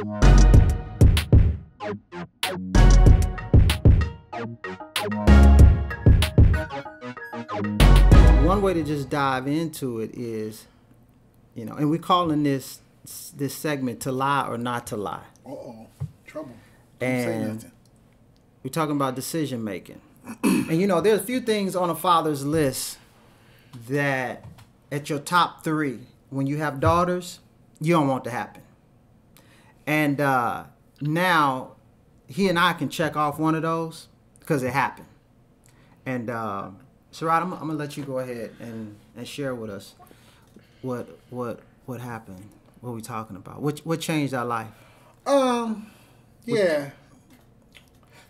One way to just dive into it is, and we're calling this segment "To Lie or Not to Lie." Trouble. And we're talking about decision making. And there's a few things on a father's list that at your top 3, when you have daughters, you don't want to happen. And now he and I can check off one of those because it happened. And Sarat, I'm gonna let you go ahead and share with us what happened, what we talking about, what changed our life. Yeah.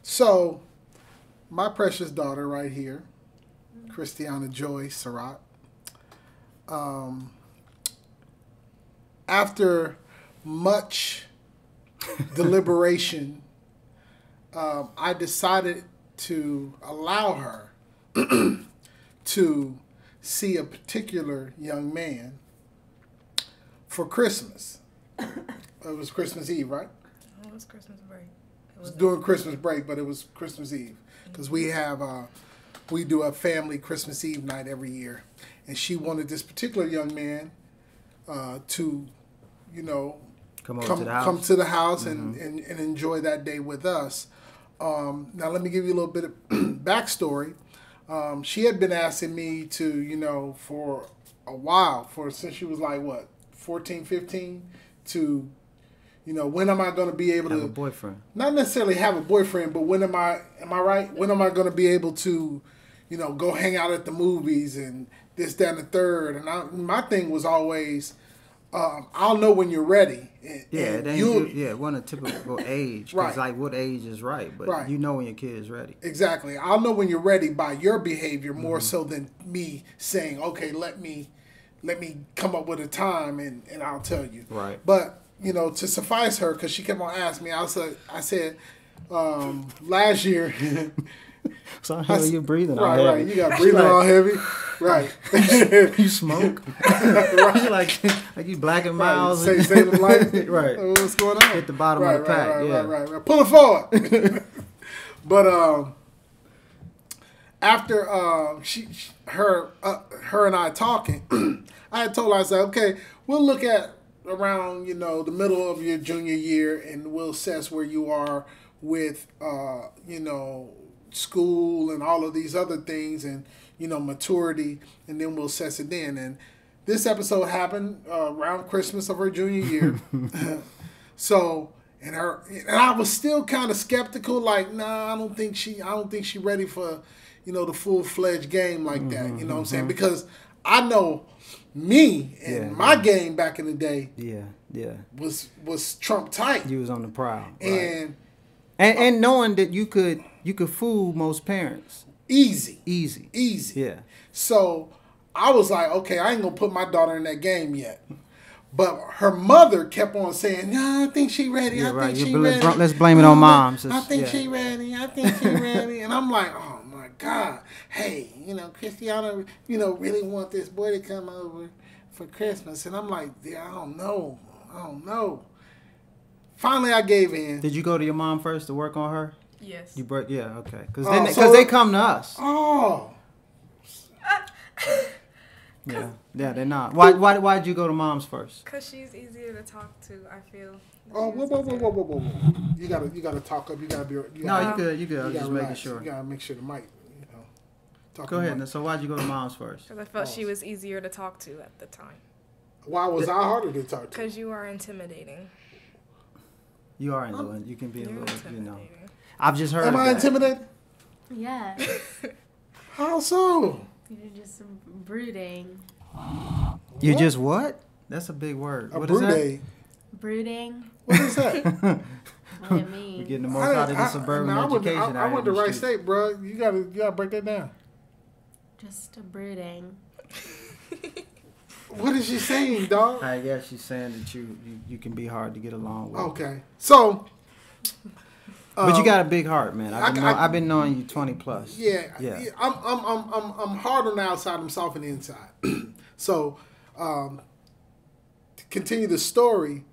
So, my precious daughter right here, Christiana Joy Sarat. After much deliberation, I decided to allow her to see a particular young man for Christmas. It was Christmas Eve, right? It was Christmas break. It was during Christmas break, but it was Christmas Eve. Because we do a family Christmas Eve night every year. And she wanted this particular young man to, come to the house and enjoy that day with us. Now, let me give you a little bit of backstory. She had been asking me to, for a while, since she was like, 14, 15, to, when am I going to be able to have a boyfriend? Not necessarily have a boyfriend, but am I right? When am I going to be able to, go hang out at the movies and this, that, and the third? And my thing was always, I'll know when you're ready. One a typical age. Right. Like what age is right, but right. You know when your kid is ready. Exactly. I'll know when you're ready by your behavior more so than me saying, okay, let me come up with a time and I'll tell you. Right. But, to suffice her, because she kept on asking me, I said, last year. So how are you breathing all heavy? Right, you got breathing all heavy. Right. You smoke. Right. You like you Black and Miles. Right. Say the light. Right. What's going on? Hit the bottom of the pack. Right. Pull it forward. But after her and I talking, I had told her, I said, okay, we'll look at around the middle of your junior year, and we'll assess where you are with school and all of these other things, and maturity, and then we'll assess it then. And this episode happened around Christmas of her junior year. So, and I was still kind of skeptical, like, nah, I don't think she ready for the full-fledged game like that. You know what I'm saying? Because I know me and my game back in the day was Trump tight. You was on the prowl. Right? And knowing that you could fool most parents. Easy. Yeah. So I was like, okay, I ain't gonna put my daughter in that game yet. But her mother kept on saying, "No, I think she ready. Yeah, I think she ready. Let's blame it on moms. I think she ready. I think she ready." And I'm like, "Oh my God, hey, Christiana, really want this boy to come over for Christmas." And I'm like, "Yeah, I don't know. Finally, I gave in. Did you go to your mom first to work on her? Yes. Okay. Because they come to us. Oh. Yeah, they're not. Why'd you go to mom's first? Because she's easier to talk to, I feel. Oh, whoa. You gotta talk up. You gotta be. You good. I was just making sure. You gotta make sure the mic. Go ahead. So why'd you go to mom's first? Because I felt she was easier to talk to at the time. Why was I harder to talk to? Because you are intimidating. You are intimidating. You can be a little, I've just heard. Am I intimidated? Yeah. How so? You're just brooding. You're just what? That's a big word. What is that? Brooding. What is that? What it means. We're getting the most out of the suburban education. I went to Wright State, bro. You gotta break that down. Just a brooding. What is she saying, dog? I guess she's saying that you can be hard to get along with. Okay, so. But you got a big heart, man. I've been knowing you 20 plus. Yeah. I'm hard on the outside. I'm soft on the inside. So, to continue the story,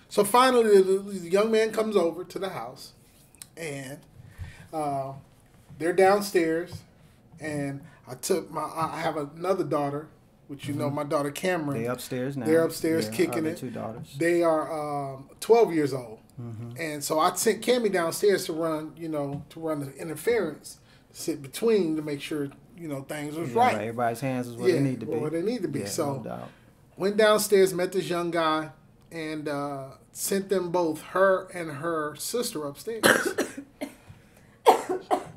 So finally, the young man comes over to the house, and they're downstairs, and I have another daughter, which you know, my daughter Cameron. They upstairs now. They're upstairs kicking other it. 2 daughters. They are 12 years old, and so I sent Cammy downstairs to run the interference, to sit between to make sure things was right. Everybody's hands is where they need to be. Where they need to be. Yeah, So no doubt. went downstairs, met this young guy, and sent them both, her and her sister, upstairs.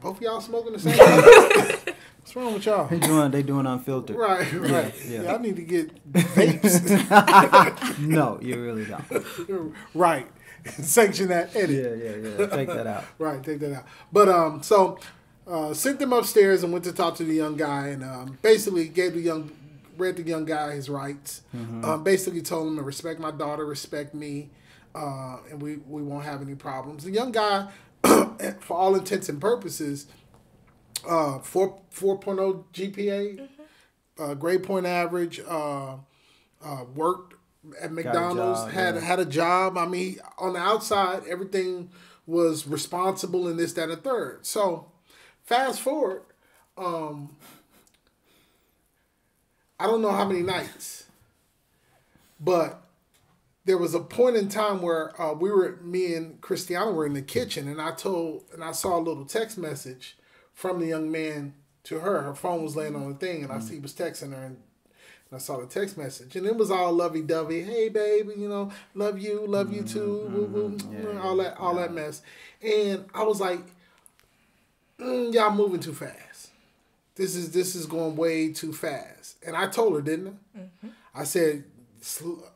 Both of y'all smoking the same thing? What's wrong with y'all? They doing unfiltered. Right. Yeah. I need to get vapes. No, you really don't. Right. Sanction that edit. Yeah. Take that out. Right, take that out. But so sent them upstairs and went to talk to the young guy, and basically read the young guy his rights. Basically told him to respect my daughter, respect me, and we won't have any problems. The young guy, for all intents and purposes, 4.0 GPA, grade point average, worked at McDonald's, had a job. I mean, on the outside, everything was responsible and this, that, and the third. So, fast forward, I don't know how many nights, but there was a point in time where me and Christiana were in the kitchen, and I saw a little text message from the young man to her. Her phone was laying on the thing, and I see he was texting her, and I saw the text message, and it was all lovey-dovey. Hey, baby, love you too, all that mess. And I was like, y'all moving too fast. This is going way too fast. And I told her, didn't I? I said,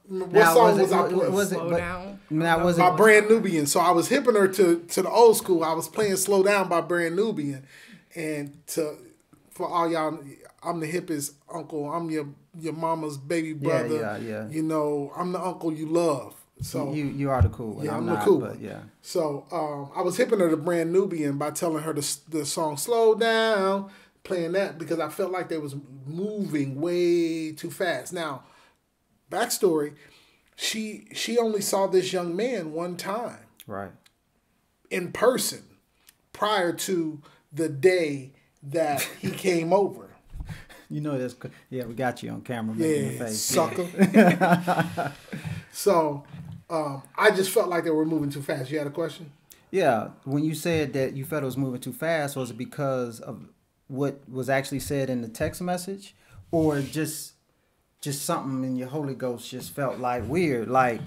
what song was I playing? Slow down. By Brand Nubian. So I was hipping her to the old school. I was playing Slow Down by Brand Nubian. And for all y'all, I'm the hippest uncle. I'm your mama's baby brother. Yeah. I'm the uncle you love. So you are the cool one. Yeah, I'm not, the cool but one. yeah. So I was hipping her to Brand Nubian by telling her the song Slow Down, playing that because I felt like they was moving way too fast. Now, backstory, she only saw this young man one time. Right. In person prior to the day that he came over. You know this. Yeah, we got you on camera making the face. Sucker. Yeah. So, I just felt like they were moving too fast. You had a question? Yeah. When you said that you felt it was moving too fast, was it because of what was actually said in the text message, or just something in your Holy Ghost just felt like weird, like?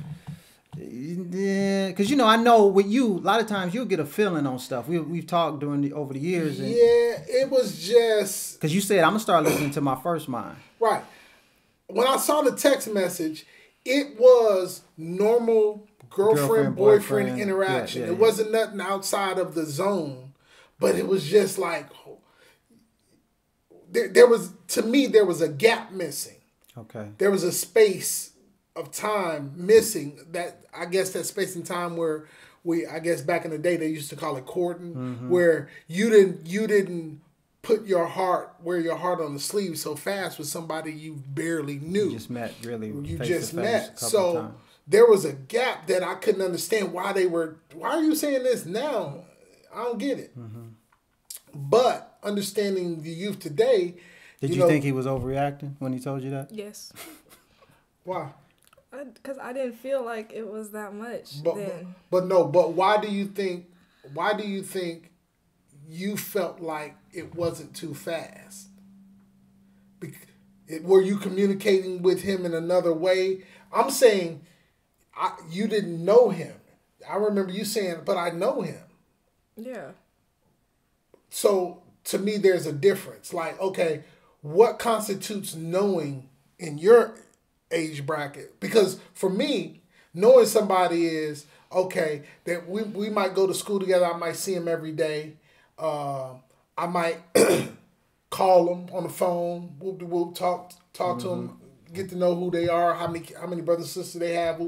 Yeah, because I know with you, a lot of times you'll get a feeling on stuff. We've talked over the years. And, it was just because you said I'm gonna start listening to my first mind. Right. When I saw the text message, it was normal girlfriend boyfriend interaction. It wasn't nothing outside of the zone, but it was just like there was a gap missing. Okay. There was a space of time missing, that I guess that space and time where I guess back in the day they used to call it courting, where you didn't wear your heart on the sleeve so fast with somebody you barely knew. You just met, really. You just met. So there was a gap that I couldn't understand why are you saying this now? I don't get it. But understanding the youth today. Did you think he was overreacting when he told you that? Yes. Why? Because I didn't feel like it was that much then. But why do you think you felt like it wasn't too fast? Were you communicating with him in another way? I'm saying you didn't know him. I remember you saying, but I know him. Yeah. So to me, there's a difference. Like, okay, what constitutes knowing in your age bracket? Because for me, knowing somebody is, okay, that we might go to school together. I might see him every day. I might call them on the phone. We'll talk to them, get to know who they are, how many brothers and sisters they have.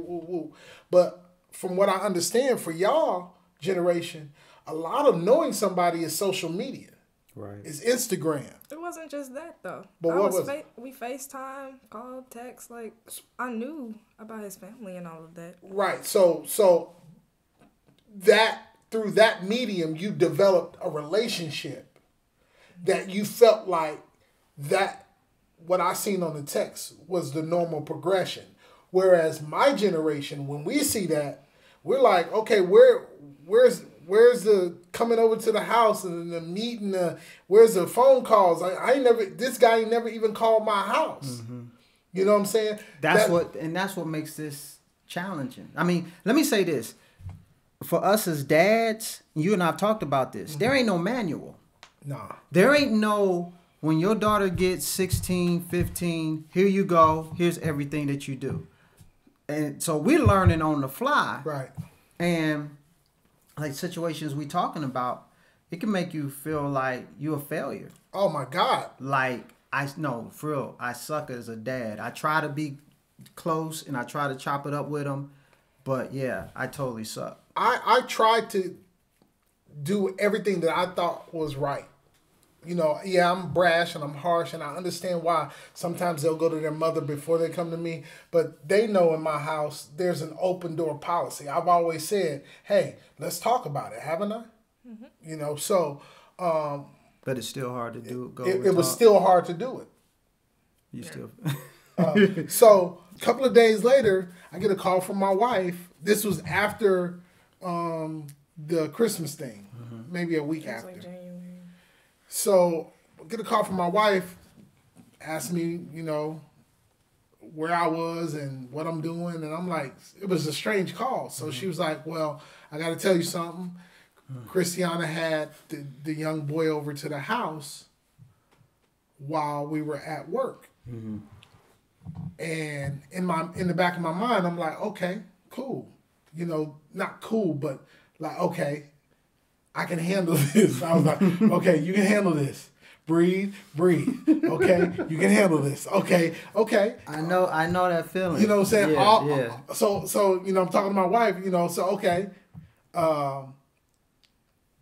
But from what I understand, for y'all generation, a lot of knowing somebody is social media. Right. It's Instagram. It wasn't just that though. But what was it? We FaceTime, called, text. Like I knew about his family and all of that. Right. So that through that medium, you developed a relationship that you felt like that what I seen on the text was the normal progression. Whereas my generation, when we see that, we're like, okay, where's the coming over to the house and the meeting? Where's the phone calls? This guy ain't never even called my house. Mm-hmm. You know what I'm saying? That's what makes this challenging. I mean, let me say this. For us as dads, you and I have talked about this. Mm-hmm. There ain't no manual. Nah. There ain't no, when your daughter gets 16, 15, here you go. Here's everything that you do. And so we're learning on the fly. Right. And like situations we talking about, it can make you feel like you're a failure. Oh my God. Like, for real, I suck as a dad. I try to be close and I try to chop it up with them. But yeah, I totally suck. I tried to do everything that I thought was right. You know, yeah, I'm brash and I'm harsh and I understand why sometimes they'll go to their mother before they come to me. But they know in my house there's an open door policy. I've always said, hey, let's talk about it, haven't I? Mm-hmm. You know, so. But it's still hard to do. It was still hard to do it. You still. So a couple of days later, I get a call from my wife. This was after the Christmas thing, maybe a week after. Like January. So I get a call from my wife, asked me, you know, where I was and what I'm doing. And I'm like, it was a strange call. So she was like, well, I got to tell you something. Christiana had the young boy over to the house while we were at work. Mm-hmm. And in the back of my mind, I'm like, okay, cool. You know, not cool, but like, okay, I can handle this. I was like, okay, you can handle this. Breathe. Okay, you can handle this. Okay. I know that feeling. You know what I'm saying? Yeah. So you know, I'm talking to my wife. You know, so okay.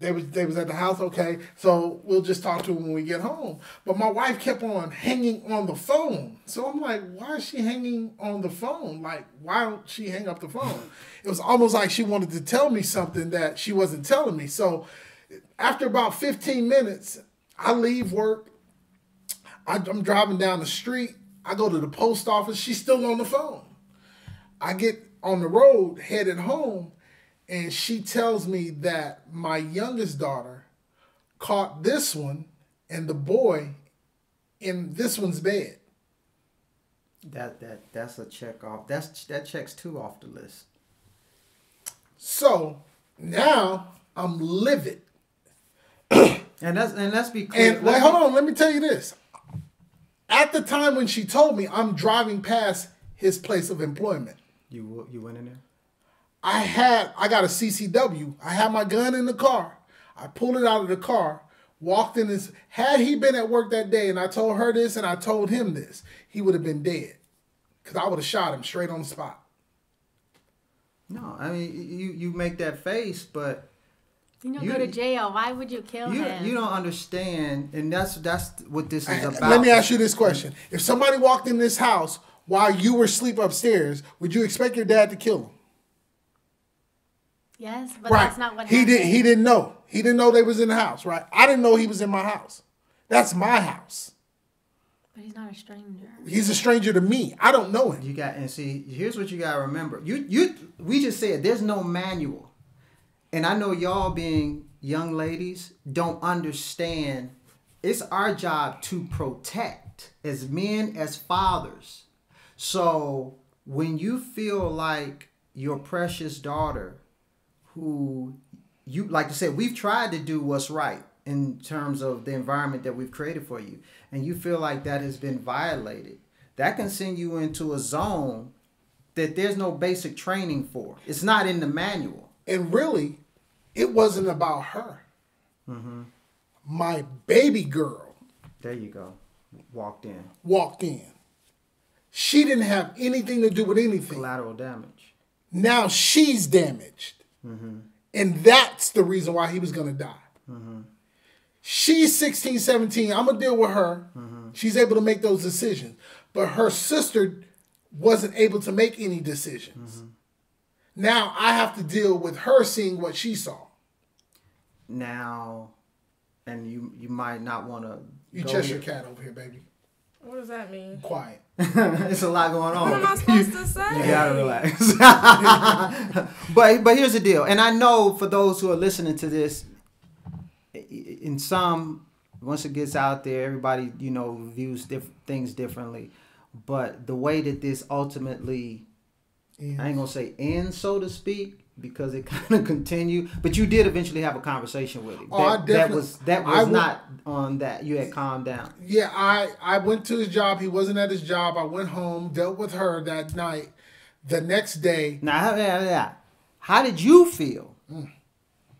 They was at the house. Okay, so we'll just talk to him when we get home. But my wife kept on hanging on the phone. So I'm like, why is she hanging on the phone? Like, why don't she hang up the phone? It was almost like she wanted to tell me something that she wasn't telling me. So after about 15 minutes, I leave work. I'm driving down the street. I go to the post office. She's still on the phone. I get on the road, headed home. And she tells me that my youngest daughter caught this one and the boy in this one's bed. That's a check off. That checks 2 off the list. So now I'm livid. And let's be clear. And hold on, let me tell you this. At the time when she told me, I'm driving past his place of employment. You went in there? I got a CCW. I had my gun in the car. I pulled it out of the car, walked in his. Had he been at work that day and I told her this and I told him this, he would have been dead. Because I would have shot him straight on the spot. No, I mean, you make that face, but. You go to jail. Why would you kill him? You don't understand, and that's what this is about. Let me ask you this question. If somebody walked in this house while you were asleep upstairs, would you expect your dad to kill him? Yes, but that's not what happened. He didn't know. He didn't know they was in the house, right? I didn't know he was in my house. That's my house. But he's not a stranger. He's a stranger to me. I don't know him. Here's what you gotta remember. We just said there's no manual. And I know y'all being young ladies don't understand. It's our job to protect as men, as fathers. So when you feel like your precious daughter, who you, like I said, we've tried to do what's right in terms of the environment that we've created for you, and you feel like that has been violated, that can send you into a zone that there's no basic training for. It's not in the manual. And really, it wasn't about her. Mm-hmm. My baby girl. There you go. Walked in. She didn't have anything to do with anything. Collateral damage. Now she's damaged. Mm-hmm. And that's the reason why he was going to die. Mm-hmm. She's 16, 17. I'm going to deal with her. She's able to make those decisions. But her sister wasn't able to make any decisions. Now I have to deal with her seeing what she saw. Now, and you might not want to... You Cheshire cat over here, baby. What does that mean? Quiet. It's a lot going on. What am I supposed to say? You gotta relax. but here's the deal. And I know for those who are listening to this, in some, once it gets out there, everybody, views things differently. But the way that this ultimately, I ain't going to say ends, so to speak, because it kind of continued. But you did eventually have a conversation with him. I definitely. That was not on that. You had calmed down. Yeah, I went to his job. He wasn't at his job. I went home, dealt with her that night. The next day. Now, how did you feel?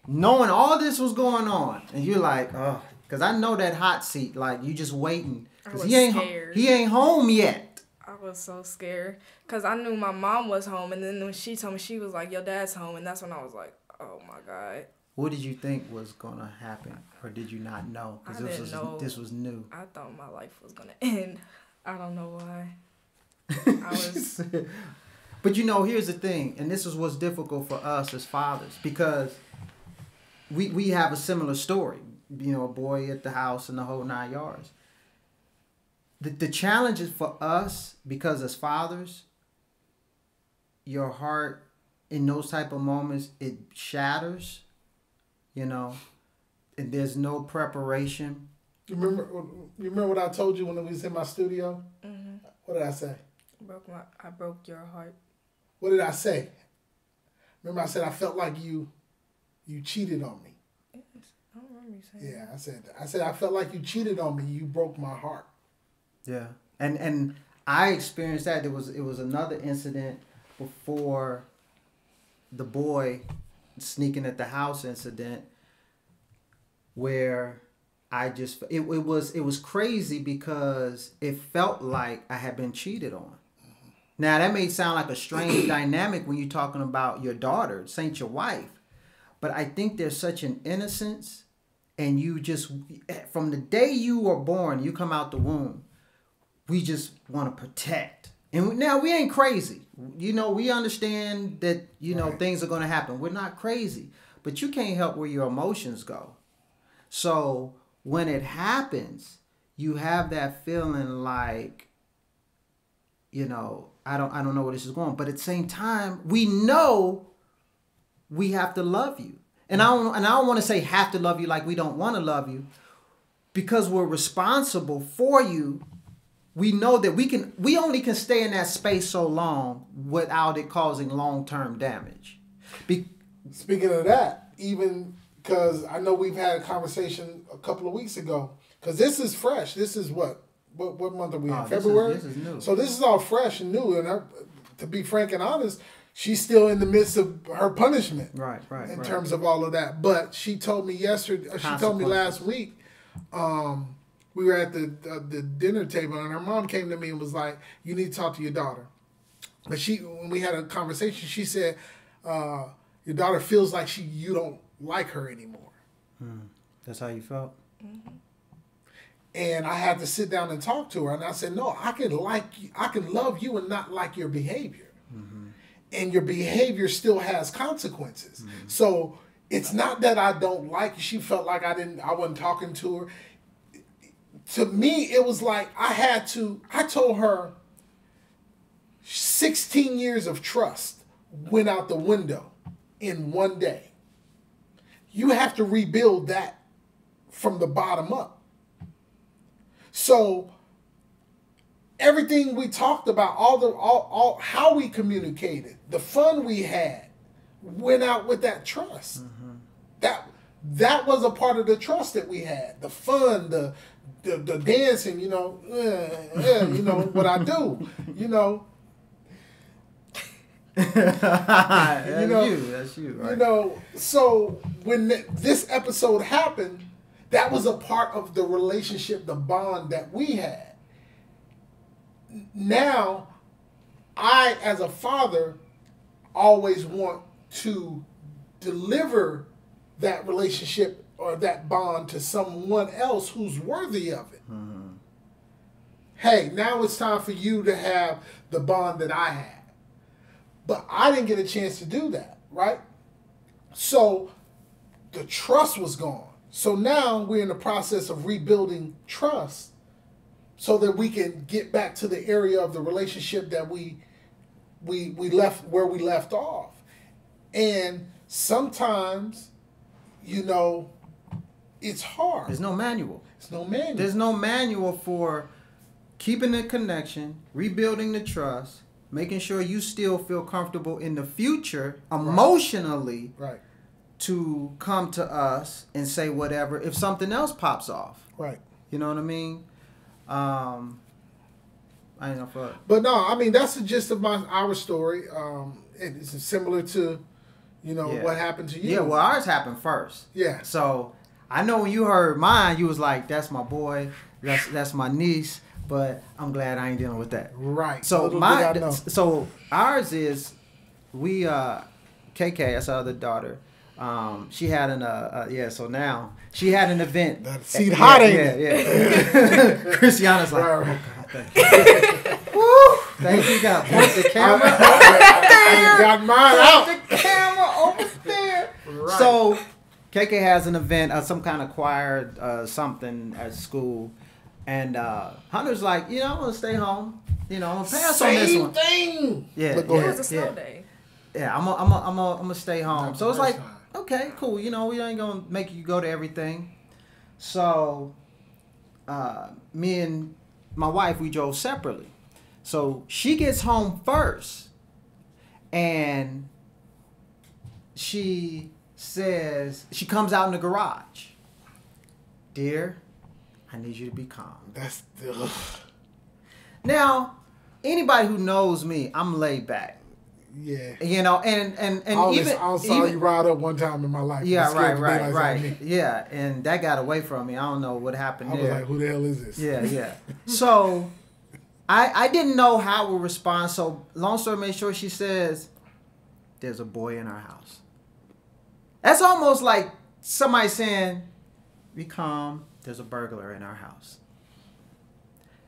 Knowing all this was going on. And you're like, oh, because I know that hot seat. Like, you just waiting. Because he ain't home yet. I was so scared because I knew my mom was home, and then when she told me, she was like, your dad's home, and that's when I was like, oh my God. What did you think was going to happen, or did you not know? I didn't know. This was new. I thought my life was going to end. I don't know why. I was... But here's the thing, and this is what's difficult for us as fathers, because we have a similar story. A boy at the house and the whole 9 yards. The challenge is for us, because as fathers, your heart in those type of moments, it shatters, and there's no preparation. You remember what I told you when we was in my studio? Mm-hmm. What did I say? I broke your heart. What did I say? Remember I said I felt like you cheated on me. Yes, I don't remember you saying that. I said I felt like you cheated on me. You broke my heart. Yeah, and I experienced that. It was another incident before the boy sneaking at the house incident, where I just it was crazy because it felt like I had been cheated on. Now that may sound like a strange dynamic when you're talking about your daughter, this ain't your wife, but I think there's such an innocence, and you just from the day you were born, you come out the womb. We just want to protect. And now we ain't crazy. We understand that, right. Things are going to happen. We're not crazy. But you can't help where your emotions go. So when it happens, you have that feeling like, I don't know where this is going. But at the same time, we know we have to love you. And I don't want to say have to love you like we don't want to love you. Because we're responsible for you. We know that we only can stay in that space so long without it causing long-term damage. Speaking of that, even because I know we've had a conversation a couple of weeks ago, because this is fresh. This is what month are we in? February? This is new. So this is all fresh and new. And to be frank and honest, she's still in the midst of her punishment. Right. In terms of all of that. But she told me last week, we were at the dinner table, and her mom came to me and was like, you need to talk to your daughter. But when we had a conversation, she said, your daughter feels like you don't like her anymore. That's how you felt? Mm-hmm. And I had to sit down and talk to her. And I said, no, I can love you and not like your behavior. Mm-hmm. And your behavior still has consequences. Mm-hmm. So it's not that I don't like you. She felt like I wasn't talking to her. To me, it was like I told her 16 years of trust went out the window in one day. You have to rebuild that from the bottom up. So everything we talked about, all how we communicated, the fun we had, went out with that trust. Mm-hmm. That was a part of the trust that we had. The fun, the dancing, what I do, That's you, right? So when this episode happened, that was a part of the relationship, the bond that we had. Now, I, as a father, always want to deliver that relationship or that bond to someone else who's worthy of it. Mm-hmm. Hey, now it's time for you to have the bond that I had. But I didn't get a chance to do that, right? So the trust was gone. So now we're in the process of rebuilding trust so that we can get back to the area of the relationship that we left where we left off. And sometimes, you know, it's hard. There's no manual. There's no manual. There's no manual for keeping the connection, rebuilding the trust, making sure you still feel comfortable in the future emotionally, right, to come to us and say whatever if something else pops off. Right. You know what I mean? I don't know for. But no, I mean that's the gist of our story. It's similar to, you know, what happened to you. Yeah, well, ours happened first. Yeah. So I know when you heard mine, you was like, "That's my boy. That's my niece." But I'm glad I ain't dealing with that. Right. So so ours is we KK, that's our other daughter. She had so now she had an event. That seat hot, ain't it? Yeah. Christiana's like, oh God, thank you. Woo! Thank you, God. Point the camera I got mine out. Point the camera over there. Right. So KK has an event, some kind of choir, something at school. And Hunter's like, you know, I'm gonna stay home. You know, I'm gonna pass on this one. Same thing. Yeah, it was a snow day. Yeah, I'm gonna stay home. So it's like, okay, cool. You know, we ain't gonna make you go to everything. So, me and my wife, we drove separately. So she gets home first, and she says, she comes out in the garage. Dear, I need you to be calm. That's now, anybody who knows me, I'm laid back. Yeah. You know, and I saw you ride up one time in my life. Yeah, right. Yeah, and that got away from me. I don't know what happened there. I was like, who the hell is this? Yeah. So, I didn't know how to respond. So, long story made short, she says, "There's a boy in our house." That's almost like somebody saying, "Be calm. There's a burglar in our house."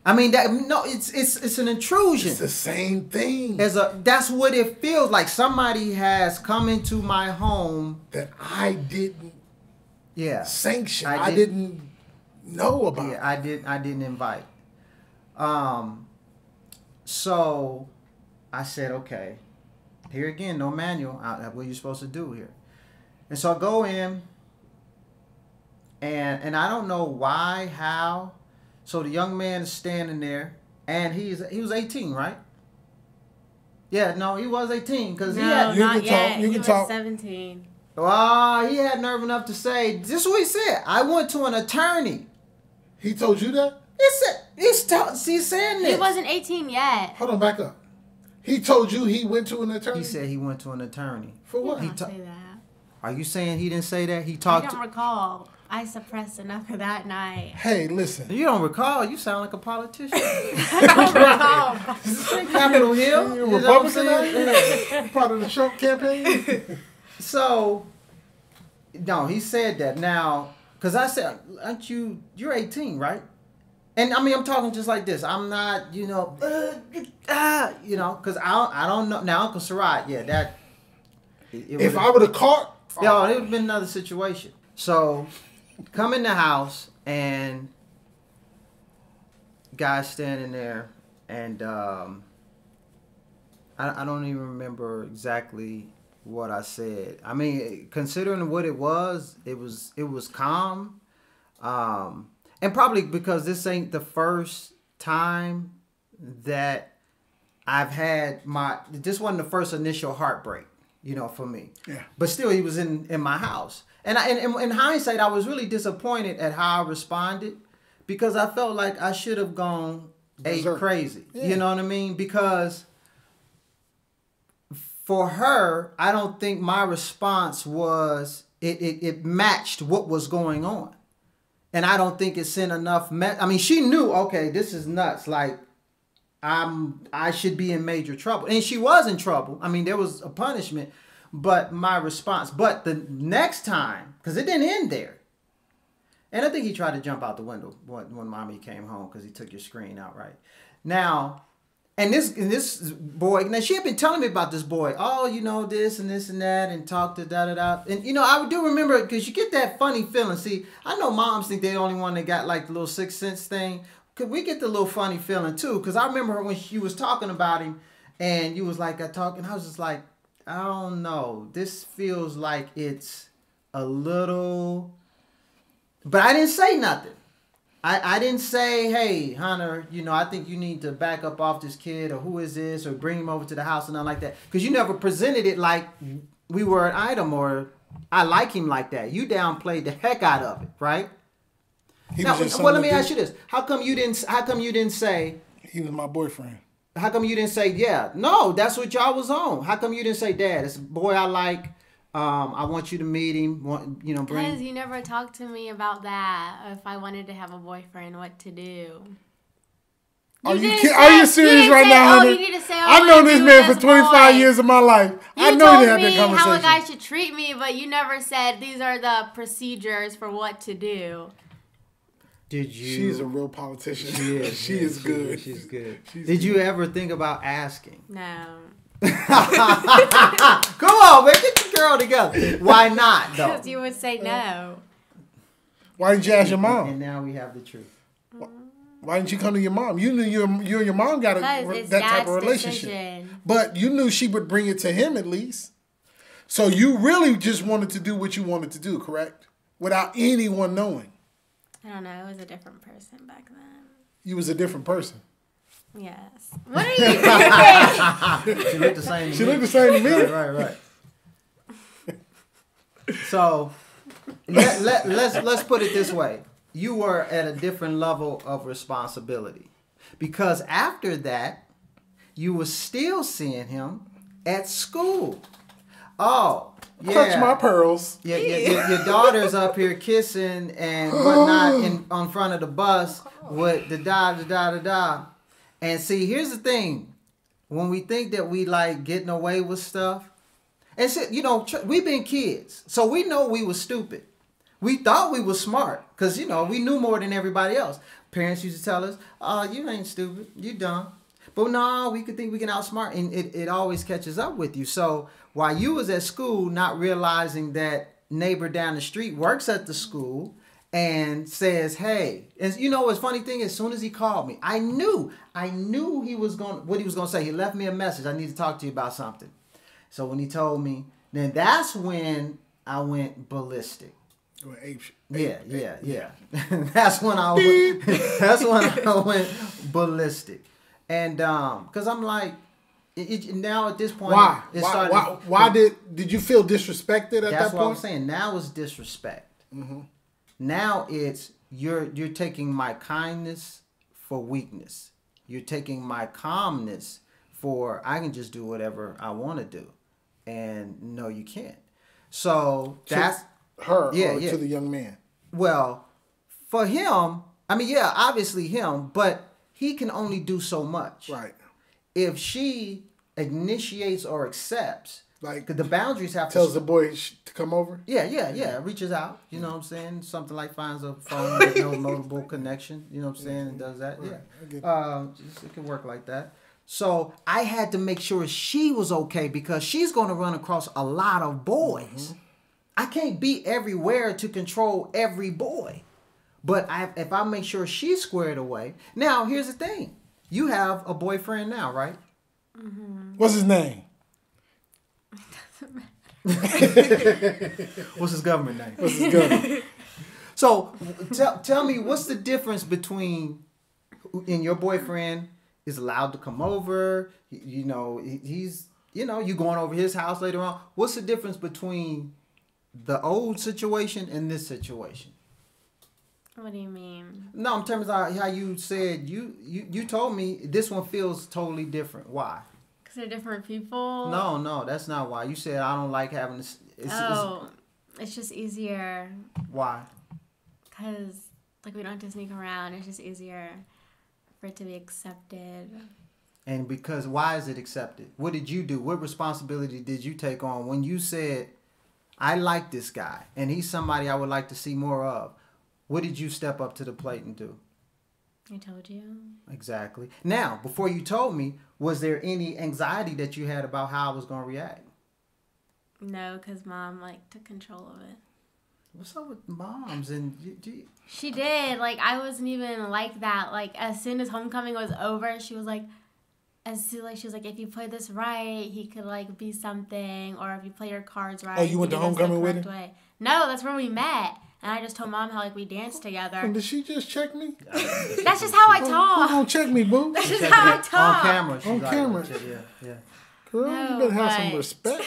I mean, it's an intrusion. It's the same thing. That's what it feels like. Somebody has come into my home that I didn't sanction. I didn't know about. Yeah, I didn't invite. So I said, okay, here again, no manual. What are you supposed to do here? And so I go in, and I don't know why, how. So the young man is standing there, and he was 18, right? Yeah, no, he was 18 because he had. Not yet. He was 17. Well, he had nerve enough to say, "This is what he said. I went to an attorney." He told you that? He's saying this. He wasn't 18 yet. Hold on, back up. He told you he went to an attorney? He said he went to an attorney. For what? He did not say that. Are you saying he didn't say that? He I talked. don't recall. I suppressed enough of that night. Hey, listen. You don't recall? You sound like a politician. I don't recall. Capitol Hill. You're a Republican? Part of the Trump campaign? So, no, he said that. Now, because I said, aren't you're 18, right? And I mean, I'm talking just like this. I'm not, you know, because I don't know. Now, Uncle Sarat, yeah, that. If I would have caught. It would have been another situation. So, come in the house, and guy's standing there, and I don't even remember exactly what I said. I mean, considering what it was calm. And probably because this ain't the first time that I've had this wasn't the first initial heartbreak, you know, for me. Yeah. But still, he was in my house. And in hindsight, I was really disappointed at how I responded because I felt like I should have gone crazy. Yeah. You know what I mean? Because for her, I don't think my response was, it matched what was going on. And I don't think it sent enough. I mean, she knew, okay, this is nuts. Like, I should be in major trouble. And she was in trouble. I mean, there was a punishment. But my response, but the next time, because it didn't end there. And I think he tried to jump out the window when mommy came home because he took your screen out, right? Now, and this boy, now she had been telling me about this boy. Oh, you know, this and this and that, and talk to da-da-da. And, you know, I do remember, because you get that funny feeling. See, I know moms think they're the only one that got, like, the little sixth sense thing. Cause we get the little funny feeling, too. Because I remember when she was talking about him, and you was like, I was just like, I don't know. This feels like it's a little... But I didn't say nothing. I didn't say, hey, Hunter, you know, I think you need to back up off this kid, or who is this, or bring him over to the house, and nothing like that. Because you never presented it like we were an item, or I like him like that. You downplayed the heck out of it, right? Now, well, let me ask you this: How come you didn't say he was my boyfriend? How come you didn't say, yeah, no, that's what y'all was on? How come you didn't say, Dad, it's a boy I like. I want you to meet him. You know, bring. Because you never talked to me about that. If I wanted to have a boyfriend, what to do? Are you serious right now, Hunter? You need to say, I've known this man for 25 years of my life. I know you had that conversation. You told me how a guy should treat me, but you never said these are the procedures for what to do. Did you? She's a real politician. She is good. She's good. Did you ever think about asking? No. Come on, man, get your girl together. Why not, though? Because you would say no. Why didn't you ask your mom? And now we have the truth. Why didn't you come to your mom? You knew you and your mom got that type of relationship. Decision. But you knew she would bring it to him at least. So you really just wanted to do what you wanted to do, correct? Without anyone knowing. I don't know. I was a different person back then. You was a different person. Yes. What are you doing? She looked the same to me. She looked the same to me. Right. So let's put it this way. You were at a different level of responsibility. Because after that, you were still seeing him at school. Oh, yeah. Clutch my pearls. Yeah, your daughter's up here kissing and whatnot on front of the bus with the da. And see, here's the thing. When we think that we like getting away with stuff, and so, you know, we've been kids, so we know we were stupid. We thought we were smart because, you know, we knew more than everybody else. Parents used to tell us, oh, you ain't stupid, you dumb. But no, we could think we can outsmart, and it always catches up with you. So while you was at school not realizing that neighbor down the street works at the school and says, hey, and you know what's funny thing, as soon as he called me, I knew what he was going to say. He left me a message. I need to talk to you about something. So when he told me, then that's when I went ballistic. Yeah. That's when I went ballistic. And because I'm like, now at this point, why did you feel disrespected at that point? That's what I'm saying. Now it's disrespect. Mm-hmm. Now it's you're taking my kindness for weakness. You're taking my calmness for I can just do whatever I want to do, and no, you can't. So that's her to the young man. Well, for him, I mean, yeah, obviously him, but he can only do so much. Right. If she initiates or accepts, like the boundaries have tells the boy to come over. Yeah. Reaches out. You know what I'm saying? Something like finds a phone with no notable connection. You know what I'm saying? And does that. Right. Yeah. It can work like that. So I had to make sure she was okay because she's going to run across a lot of boys. Mm-hmm. I can't be everywhere to control every boy. But if I make sure she's squared away. Now, here's the thing. You have a boyfriend now, right? Mm-hmm. What's his name? What's his government name? What's his government? So tell me, what's the difference between and your boyfriend is allowed to come over? You know, he's, you know, you going over his house later on. What's the difference between the old situation and this situation? What do you mean? No, in terms of how you said you told me this one feels totally different. Why? Because they're different people. No, that's not why. You said I don't like having this. It's just easier. Why? Because like we don't have to sneak around. It's just easier for it to be accepted. And because why is it accepted? What did you do? What responsibility did you take on when you said, I like this guy and he's somebody I would like to see more of? What did you step up to the plate and do? I told you. Exactly. Now, before you told me, was there any anxiety that you had about how I was going to react? No, because Mom, like, took control of it. What's up with moms? And She did. Like, I wasn't even like that. Like, as soon as homecoming was over, she was like, if you play this right, he could, like, be something. Or if you play your cards right. Oh, you went to homecoming with him? Way. No, that's where we met. And I just told Mom how, like, we danced together. Did she just check me? That's just how I Who talk. gonna check me, boo? That's just how I talk. on camera. On camera. Yeah. Girl, No, you better have some but- respect.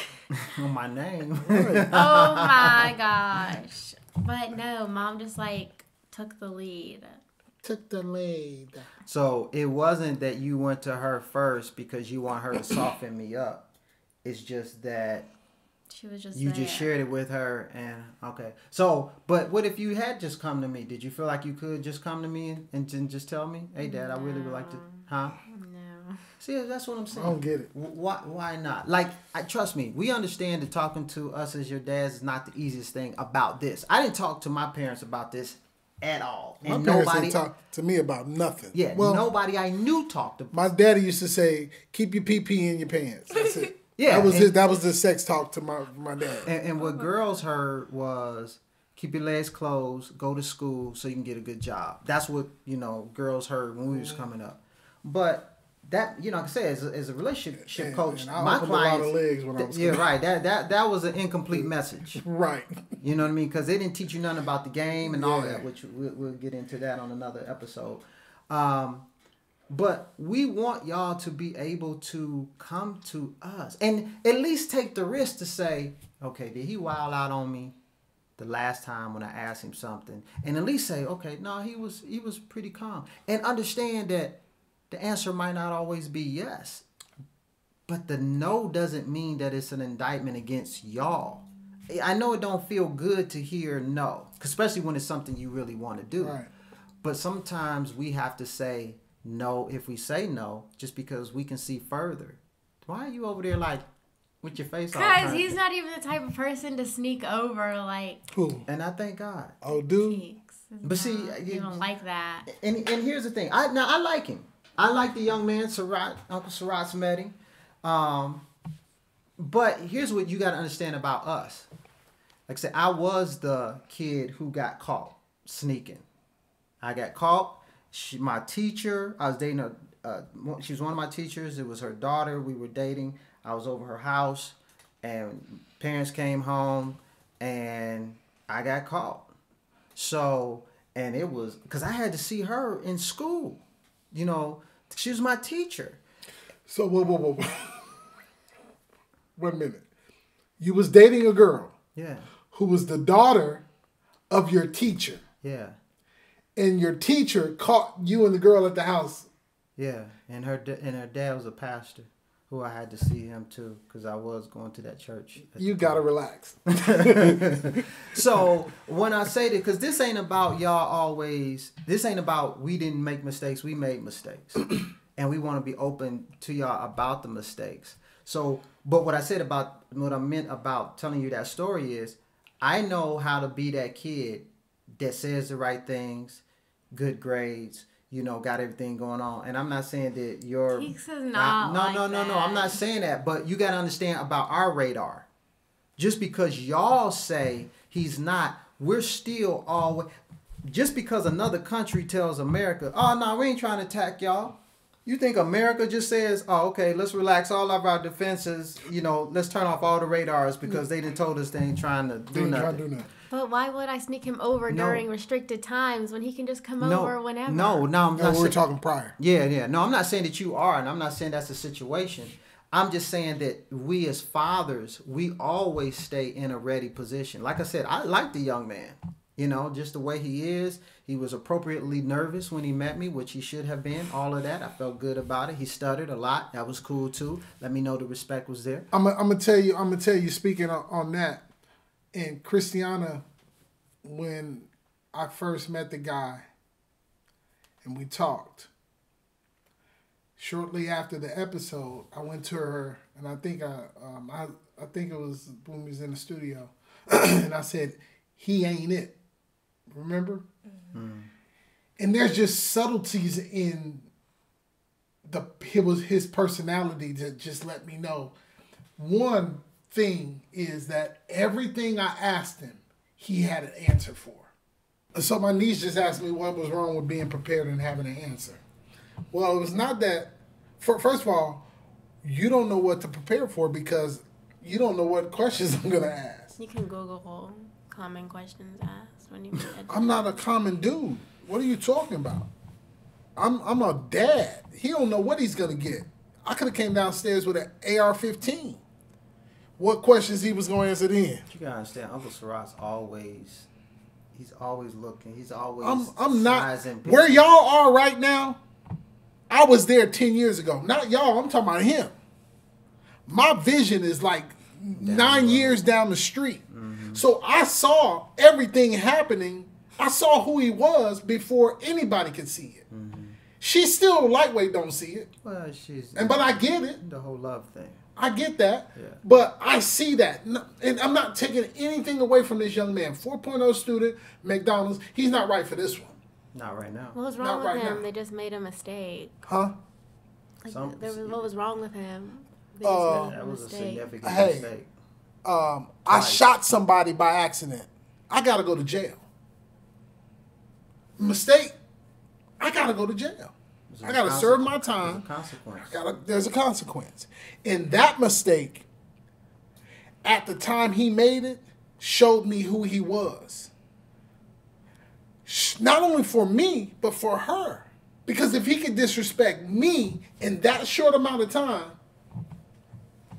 On my name. Right. Oh, my gosh. But no, Mom just, like, took the lead. Took the lead. So it wasn't that you went to her first because you want her to soften me up. It's just that She was just you there. just shared it with her, and okay. So, but what if you had just come to me? Did you feel like you could just come to me and just tell me, "Hey, Dad, I really would like to," huh? No. See, that's what I'm I saying. don't get it. Why not? Like, trust me, we understand that talking to us as your dads is not the easiest thing about this. I didn't talk to my parents about this at all, My and parents nobody didn't talk to me about nothing. Yeah, well, nobody I knew talked about. my daddy used to say, "Keep your pee in your pants." That's it. Yeah, that was the sex talk to my dad. And what girls heard was keep your legs closed, go to school so you can get a good job. That's what, girls heard when we was coming up. But that, like I said, as a relationship coach, and I my opened a lot clients, of legs when I was yeah, coming right. That was an incomplete message. Right. You know what I mean? Because they didn't teach you nothing about the game and all Yeah. that, which we'll get into that on another episode. But we want y'all to be able to come to us and at least take the risk to say, okay, did he wild out on me the last time when I asked him something? And at least say, okay, no, he was pretty calm. And understand that the answer might not always be yes. But the no doesn't mean that it's an indictment against y'all. I know it don't feel good to hear no, especially when it's something you really want to do. Right. But sometimes we have to say no if we say no, just because we can see further. Why are you over there like with your face all Because turned? he's not even the type of person to sneak over, like, Who? And I thank God. Oh, dude. cheeks. But see, You don't like that. And here's the thing. I like him. I like the young man, Sarat. Uncle Sarat's met him. But here's what you got to understand about us. Like I said, I was the kid who got caught sneaking. I got caught. My teacher, I was dating she was one of my teachers. It was her daughter. We were dating. I was over her house, and parents came home, and I got caught. So, and it was because I had to see her in school. She was my teacher. So whoa. 1 minute. You was dating a girl Yeah, who was the daughter of your teacher, yeah, and your teacher caught you and the girl at the house. yeah. And her dad was a pastor, who I had to see him too, because I was going to that church. You gotta relax. So when I say that, because this ain't about y'all always. This ain't about we didn't make mistakes. We made mistakes, and we want to be open to y'all about the mistakes. So, but what I meant about telling you that story is, I know how to be that kid that says the right things, good grades, got everything going on. And I'm not saying that you're. Cheeks is not No. that. I'm not saying that. But you got to understand about our radar. Just because y'all say he's not, we're still always. Just because another country tells America, oh, no, we ain't trying to attack y'all. You think America just says, oh, okay, let's relax all of our defenses, let's turn off all the radars because they done told us they ain't trying to do nothing. But why would I sneak him over No. during restricted times when he can just come over whenever? No, I'm not No, we were saying, talking prior. Yeah. No, I'm not saying that you are, and I'm not saying that's the situation. I'm just saying that we as fathers, we always stay in a ready position. Like I said, I like the young man. Just the way he is. He was appropriately nervous when he met me, which he should have been. All of that. I felt good about it. He stuttered a lot. That was cool too. Let me know the respect was there. I'm gonna tell you. Speaking on that, in Christiana, when I first met the guy, and we talked. Shortly after the episode, I went to her, and I think I think it was when we was in the studio, and I said, "He ain't it." Remember? Mm-hmm. And there's just subtleties in his personality that just let me know. One thing is that everything I asked him, he had an answer for. So my niece just asked me what was wrong with being prepared and having an answer. Well, it was not that. First of all, you don't know what to prepare for because you don't know what questions I'm going to ask. You can Google common questions asked when you. I'm not a common dude. What are you talking about? I'm a dad. He don't know what he's going to get. I could have came downstairs with an AR-15. What questions he was going to answer then? You gotta understand, Uncle Surratt's always, he's always looking. He's always I'm not where y'all are right now. I was there 10 years ago. Not y'all. I'm talking about him. My vision is like 9 years down the street. Mm-hmm. So I saw everything happening. I saw who he was before anybody could see it. Mm-hmm. She's still lightweight. Don't see it. Well, but I get it. The whole love thing. I get that, yeah. But I see that. And I'm not taking anything away from this young man. 4.0 student, McDonald's, he's not right for this one. Not right now. What was wrong with him? They just made a mistake. Huh? What was wrong with him? That was a significant mistake. I shot somebody by accident. I got to go to jail. Mistake, I got to go to jail. I got to serve my time. There's a consequence. And that mistake, at the time he made it, showed me who he was. Not only for me, but for her. Because if he could disrespect me in that short amount of time,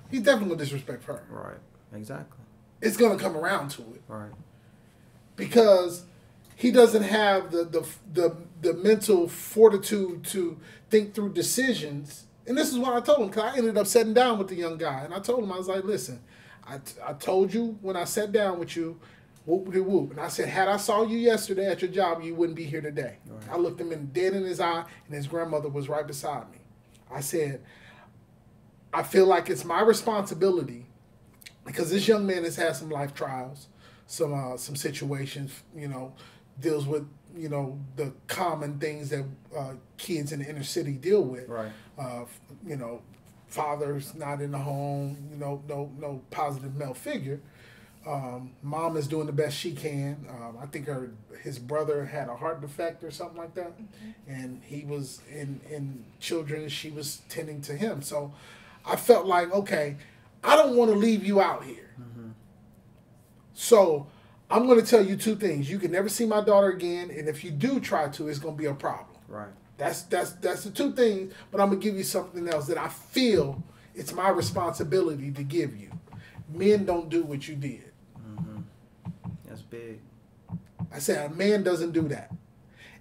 he's definitely going to disrespect her. Right. Exactly. It's going to come around to it. Right. Because he doesn't have the mental fortitude to think through decisions. And this is what I told him, because I ended up sitting down with the young guy. And I told him, I was like, listen, I told you when I sat down with you, whoop-de-whoop. And I said, had I saw you yesterday at your job, you wouldn't be here today. Right. I looked him dead in his eye, and his grandmother was right beside me. I said, I feel like it's my responsibility, because this young man has had some life trials, some situations, deals with, the common things that kids in the inner city deal with. Right. Father's not in the home, no positive male figure. Mom is doing the best she can. I think his brother had a heart defect or something like that. Mm-hmm. And he was in children, she was tending to him. So I felt like, okay, I don't want to leave you out here. Mm-hmm. So I'm going to tell you two things. You can never see my daughter again, and if you do try to, it's going to be a problem. Right. That's the two things, but I'm going to give you something else that I feel it's my responsibility to give you. Men don't do what you did. Mm-hmm. That's big. I said, a man doesn't do that.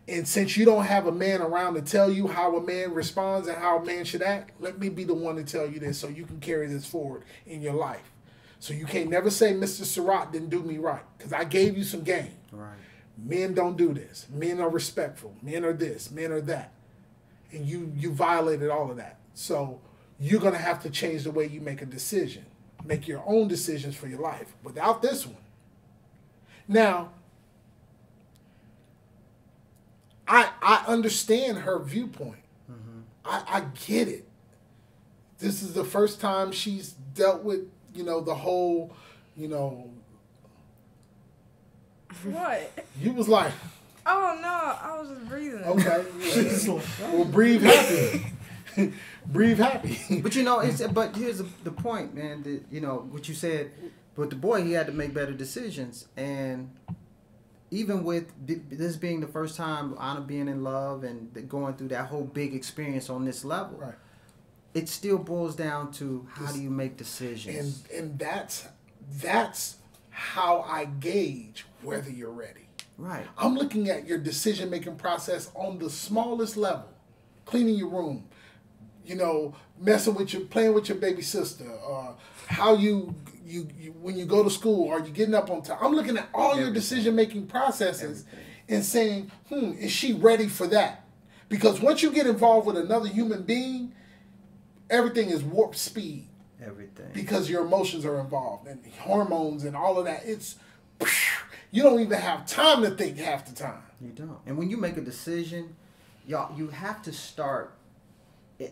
And since you don't have a man around to tell you how a man responds and how a man should act, let me be the one to tell you this so you can carry this forward in your life. So you can't never say Mr. Surratt didn't do me right, because I gave you some game. Right. Men don't do this. Men are respectful. Men are this. Men are that. And you violated all of that. So you're going to have to change the way you make a decision. Make your own decisions for your life without this one. Now, I understand her viewpoint. Mm-hmm. I get it. This is the first time she's dealt with, the whole, What? You was like... Oh, no. I was just breathing. Okay. Well, breathe happy. Breathe happy. But, but here's the point, man. That, what you said, with the boy, he had to make better decisions. And even with this being the first time Anna being in love and going through that whole big experience on this level, right, it still boils down to how do you make decisions. And that's how I gauge whether you're ready. Right. I'm looking at your decision-making process on the smallest level. Cleaning your room, playing with your baby sister, how you when you go to school, are you getting up on time? I'm looking at all your decision-making processes and saying, is she ready for that? Because once you get involved with another human being, everything is warp speed. Everything. Because your emotions are involved and hormones and all of that. you don't even have time to think half the time. You don't. And when you make a decision, y'all, you have to start.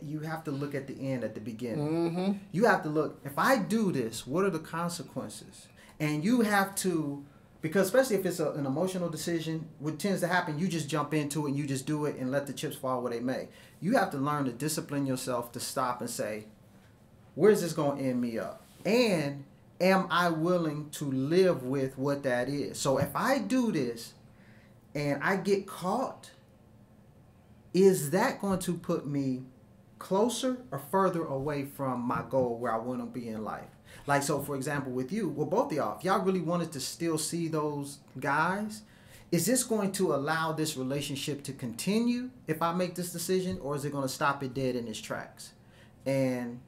You have to look at the end at the beginning. Mm-hmm. You have to look. If I do this, what are the consequences? And you have to, because especially if it's an emotional decision, what tends to happen, you just jump into it and you just do it and let the chips fall where they may. You have to learn to discipline yourself to stop and say, where's this going to end me up? And am I willing to live with what that is? So if I do this and I get caught, is that going to put me closer or further away from my goal where I want to be in life? Like, so for example, with you, well, both of y'all, if y'all really wanted to still see those guys, is this going to allow this relationship to continue if I make this decision, or is it going to stop it dead in its tracks? And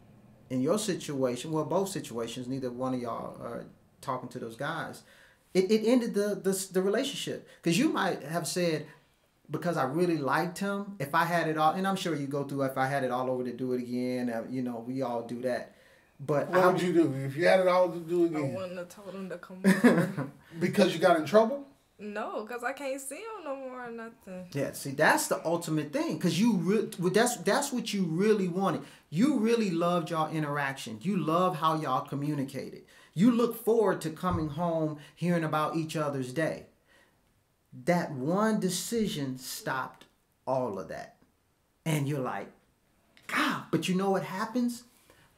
in your situation, well, both situations, neither one of y'all are talking to those guys, it ended the relationship. Because you might have said, because I really liked him, if I had it all, and I'm sure you go through, if I had it all over to do it again, you know, we all do that. But what would you do if you had it all to do again? I wouldn't have told him to come on. Because you got in trouble? No, because I can't see him no more or nothing. Yeah, see, that's the ultimate thing. Because that's what you really wanted. You really loved y'all interaction. You love how y'all communicated. You look forward to coming home, hearing about each other's day. That one decision stopped all of that. And you're like, ah, but you know what happens?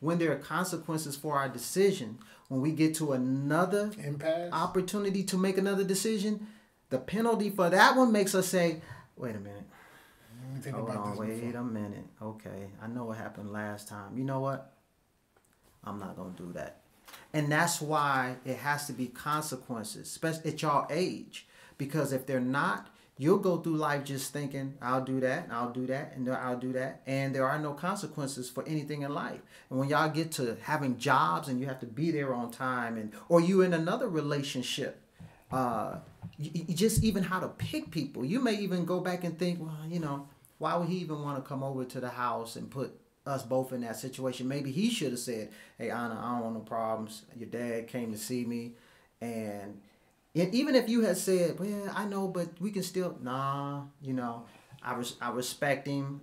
When there are consequences for our decision, when we get to another impasse opportunity to make another decision, the penalty for that one makes us say, wait a minute. Hold on, wait a minute. Okay, I know what happened last time. You know what? I'm not going to do that. And that's why it has to be consequences, especially at y'all age. Because if they're not, you'll go through life just thinking, I'll do that, and I'll do that, and I'll do that. And there are no consequences for anything in life. And when y'all get to having jobs and you have to be there on time, or you in another relationship, you just even how to pick people. You may even go back and think, well, you know, why would he even want to come over to the house and put us both in that situation? Maybe he should have said, hey, Anna, I don't want no problems. Your dad came to see me. And even if you had said, well, I know, but we can still, nah, you know, I respect him.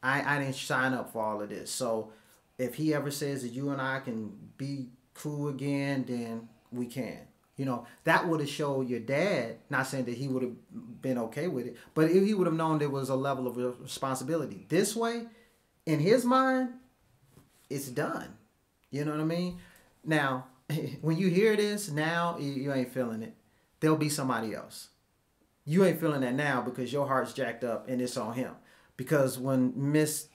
I didn't sign up for all of this. So if he ever says that you and I can be cool again, then we can. You know, that would have showed your dad, not saying that he would have been okay with it, but if he would have known there was a level of responsibility. This way, in his mind, it's done. You know what I mean? Now, when you hear this, now you ain't feeling it. There'll be somebody else. You ain't feeling that now because your heart's jacked up and it's on him. Because when Miss,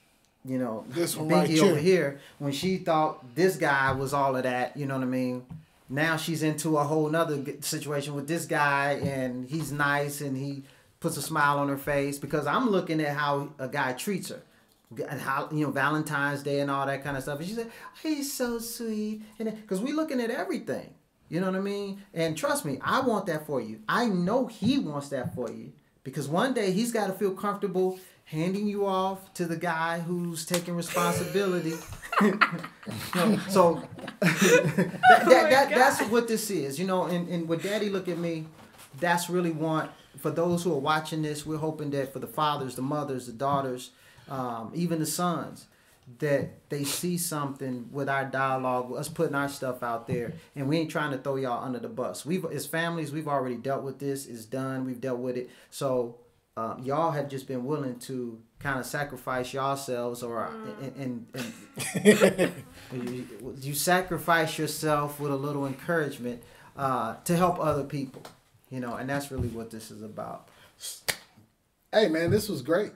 you know, Binky over here, when she thought this guy was all of that, you know what I mean? Now she's into a whole nother situation with this guy, and he's nice and he puts a smile on her face, because I'm looking at how a guy treats her. How, you know, Valentine's Day and all that kind of stuff. And she said, he's so sweet. And because we're looking at everything. You know what I mean? And trust me, I want that for you. I know he wants that for you. Because one day he's got to feel comfortable handing you off to the guy who's taking responsibility. So that's what this is. You know, and with Daddy Look at Me, that's really for those who are watching this, we're hoping that for the fathers, the mothers, the daughters, even the sons, that they see something with our dialogue, us putting our stuff out there, and we ain't trying to throw y'all under the bus. As families, we've already dealt with this. It's done. We've dealt with it. So y'all have just been willing to kind of sacrifice yourselves, or and you sacrifice yourself with a little encouragement to help other people. You know, and that's really what this is about. Hey, man, this was great.